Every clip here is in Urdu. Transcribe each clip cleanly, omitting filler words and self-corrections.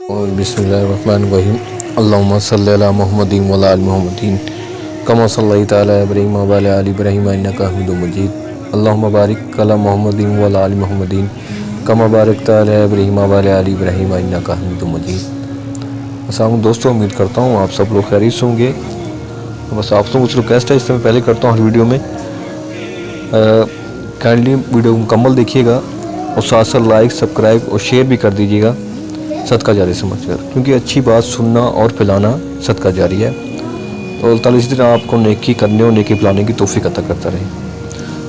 اور بسم اللہ الرحمن الرحیم اللہم صلی علی محمدین وعلی آل محمدین کما صلیت علی ابراہیم وعلی آل ابراہیم انک حمید مجید اللہم بارک علی محمدین وعلی آل محمدین کما بارکت علی ابراہیم وعلی آل ابراہیم انک حمید مجید۔ السلام علیکم دوستو، امید کرتا ہوں آپ سب لوگ خیریت سے ہوں گے۔ بس آپ سے کچھ ریکویسٹ ہے، اس سے میں پہلے کرتا ہوں ہر ویڈیو میں کائنڈلی ویڈیو مکمل دیکھیے گا اور ساتھ ساتھ لائک سبسکرائب اور شیئر بھی کر دیجیے گا صدقہ جاری سمجھ کر، کیونکہ اچھی بات سننا اور پھیلانا صدقہ جاری ہے۔ تو اللہ تعالیٰ اسی طرح آپ کو نیکی کرنے اور نیکی پھیلانے کی توفیق عطا کرتا رہے۔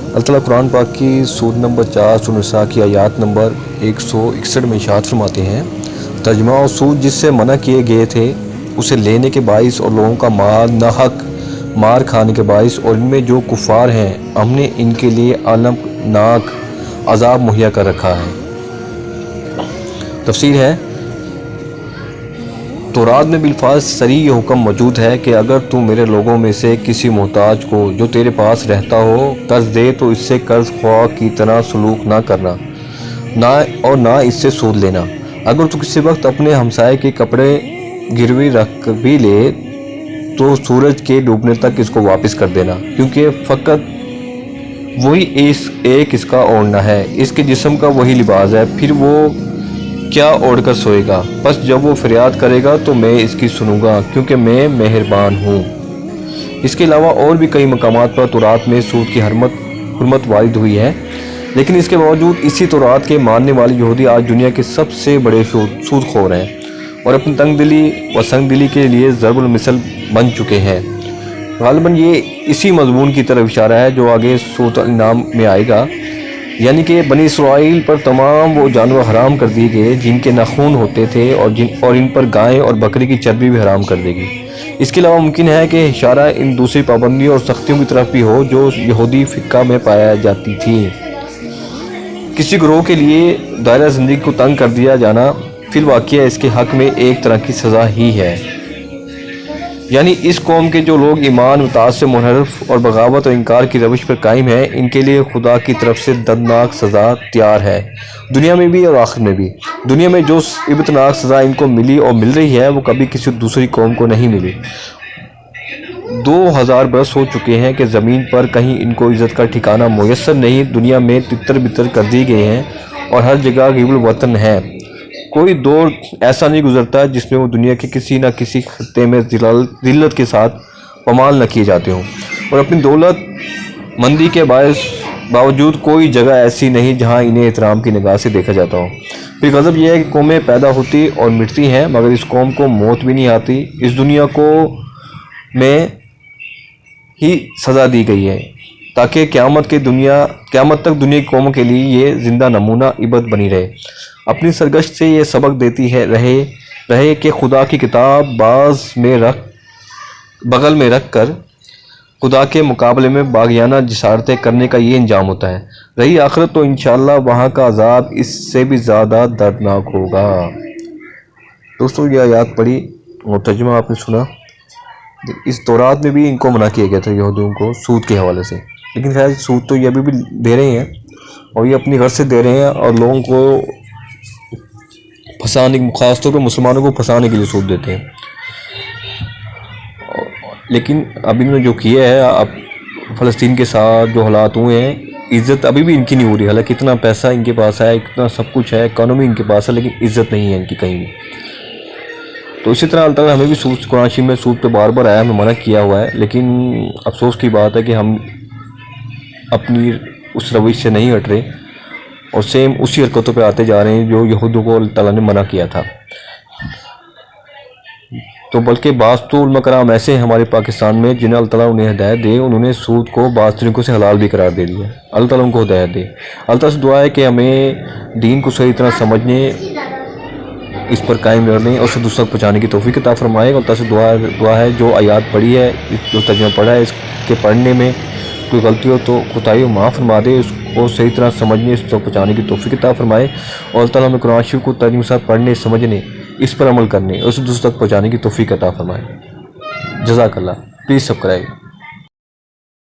اللہ تعالیٰ قرآن پاک کی سورۃ نمبر 4 سورۃ نساء کی آیات نمبر 161 میں ارشاد فرماتے ہیں، ترجمہ اور سود جس سے منع کیے گئے تھے اسے لینے کے باعث اور لوگوں کا مال ناحق مار کھانے کے باعث، اور ان میں جو کفار ہیں ہم نے ان کے لیے المناک عذاب مہیا کر رکھا ہے۔ تفسیر ہے، تورات میں بالفاظ صریح یہ حکم موجود ہے کہ اگر تو میرے لوگوں میں سے کسی محتاج کو جو تیرے پاس رہتا ہو قرض دے تو اس سے قرض خواہ کی طرح سلوک نہ کرنا نہ اس سے سود لینا۔ اگر تو کسی وقت اپنے ہمسائے کے کپڑے گروی رکھ بھی لے تو سورج کے ڈوبنے تک اس کو واپس کر دینا، کیونکہ فقط وہی ایک اس کا اوڑھنا ہے، اس کے جسم کا وہی لباس ہے، پھر وہ کیا اوڑھ کر سوئے گا؟ بس جب وہ فریاد کرے گا تو میں اس کی سنوں گا، کیونکہ میں مہربان ہوں۔ اس کے علاوہ اور بھی کئی مقامات پر تورات میں سود کی حرمت وارد ہوئی ہے، لیکن اس کے باوجود اسی تورات کے ماننے والے یہودی آج دنیا کے سب سے بڑے سود خور ہیں اور اپنی تنگ دلی و سنگ دلی کے لیے ضرب المثل بن چکے ہیں۔ غالباً یہ اسی مضمون کی طرف اشارہ ہے جو آگے سورۃ الانعام میں آئے گا، یعنی کہ بنی اسرائیل پر تمام وہ جانور حرام کر دیے گئے جن کے ناخن ہوتے تھے اور ان پر گائے اور بکری کی چربی بھی حرام کر دے گی۔ اس کے علاوہ ممکن ہے کہ اشارہ ان دوسری پابندیوں اور سختیوں کی طرف بھی ہو جو یہودی فقہ میں پایا جاتی تھی۔ کسی گروہ کے لیے دائرہ زندگی کو تنگ کر دیا جانا فی الواقعہ اس کے حق میں ایک طرح کی سزا ہی ہے، یعنی اس قوم کے جو لوگ ایمان اطاعت سے منحرف اور بغاوت اور انکار کی روش پر قائم ہیں، ان کے لیے خدا کی طرف سے دردناک سزا تیار ہے، دنیا میں بھی اور آخرت میں بھی۔ دنیا میں جو عبرتناک سزا ان کو ملی اور مل رہی ہے وہ کبھی کسی دوسری قوم کو نہیں ملی۔ 2000 برس ہو چکے ہیں کہ زمین پر کہیں ان کو عزت کا ٹھکانہ میسر نہیں، دنیا میں تتر بتر کر دی گئے ہیں اور ہر جگہ غیب الوطن ہے۔ کوئی دور ایسا نہیں گزرتا جس میں وہ دنیا کے کسی نہ کسی خطے میں ذلت کے ساتھ پامال نہ کیے جاتے ہوں، اور اپنی دولت مندی کے باوجود کوئی جگہ ایسی نہیں جہاں انہیں احترام کی نگاہ سے دیکھا جاتا ہو۔ پھر غضب یہ ہے کہ قومیں پیدا ہوتی اور مٹتی ہیں مگر اس قوم کو موت بھی نہیں آتی۔ اس دنیا کو میں ہی سزا دی گئی ہے تاکہ قیامت تک دنیا کی قوموں کے لیے یہ زندہ نمونہ عبرت بنی رہے۔ اپنی سرگشت سے یہ سبق دیتی ہے رہے کہ خدا کی کتاب بغل میں رکھ کر خدا کے مقابلے میں باغیانہ جسارتیں کرنے کا یہ انجام ہوتا ہے۔ رہی آخرت تو انشاءاللہ وہاں کا عذاب اس سے بھی زیادہ دردناک ہوگا۔ دوستو یہ آیات پڑھی اور ترجمہ آپ نے سنا۔ اس تورات میں بھی ان کو منع کیا گیا تھا یہودیوں کو سود کے حوالے سے، لیکن خیر سود تو یہ ابھی بھی دے رہے ہیں اور یہ اپنی غرض سے دے رہے ہیں اور لوگوں کو خاص طور پہ مسلمانوں کو پھنسانے کے لیے سود دیتے ہیں۔ لیکن ابھی انہوں نے جو کیا ہے، اب فلسطین کے ساتھ جو حالات ہوئے ہیں، عزت ابھی بھی ان کی نہیں ہو رہی، حالانکہ اتنا پیسہ ان کے پاس ہے، اتنا سب کچھ ہے، اکانومی ان کے پاس ہے، لیکن عزت نہیں ہے ان کی کہیں بھی۔ تو اسی طرح اللہ تعالیٰ ہمیں بھی قرآن شریف میں سود پہ بار بار آیا ہمیں منع کیا ہوا ہے، لیکن افسوس کی بات ہے کہ ہم اپنی اس روش سے نہیں ہٹ رہے اور سیم اسی حرکتوں پہ آتے جا رہے ہیں جو یہودوں کو اللہ تعالیٰ نے منع کیا تھا۔ تو بلکہ بعض تو علماء کرام ایسے ہیں ہمارے پاکستان میں جنہیں اللہ تعالیٰ انہیں ہدایت دے، انہوں نے سود کو بعض طریقوں سے حلال بھی قرار دے دیا۔ اللہ تعالیٰ ان کو ہدایت دے۔ اللہ تعالیٰ سے دعا ہے کہ ہمیں دین کو صحیح طرح سمجھنے، اس پر قائم رہنے اور اسے دوسروں تک پہنچانے کی توفیق عطا فرمائے۔ اللہ تعالیٰ سے دعا ہے جو آیات پڑھی ہے، جو ترجمہ پڑھا ہے، اس کے پڑھنے میں کوئی غلطی ہو تو خطائی و معاف فرما دے، اس کو صحیح طرح سمجھنے، اس تک پہنچانے کی توفیق عطا فرمائے، اور اللہ تعالیٰ ہمیں قرآن شریف کو ترجمے کے ساتھ پڑھنے، سمجھنے، اس پر عمل کرنے اور اسے دوسروں تک پہنچانے کی توفیق عطا فرمائے۔ جزاک اللہ۔ Please subscribe.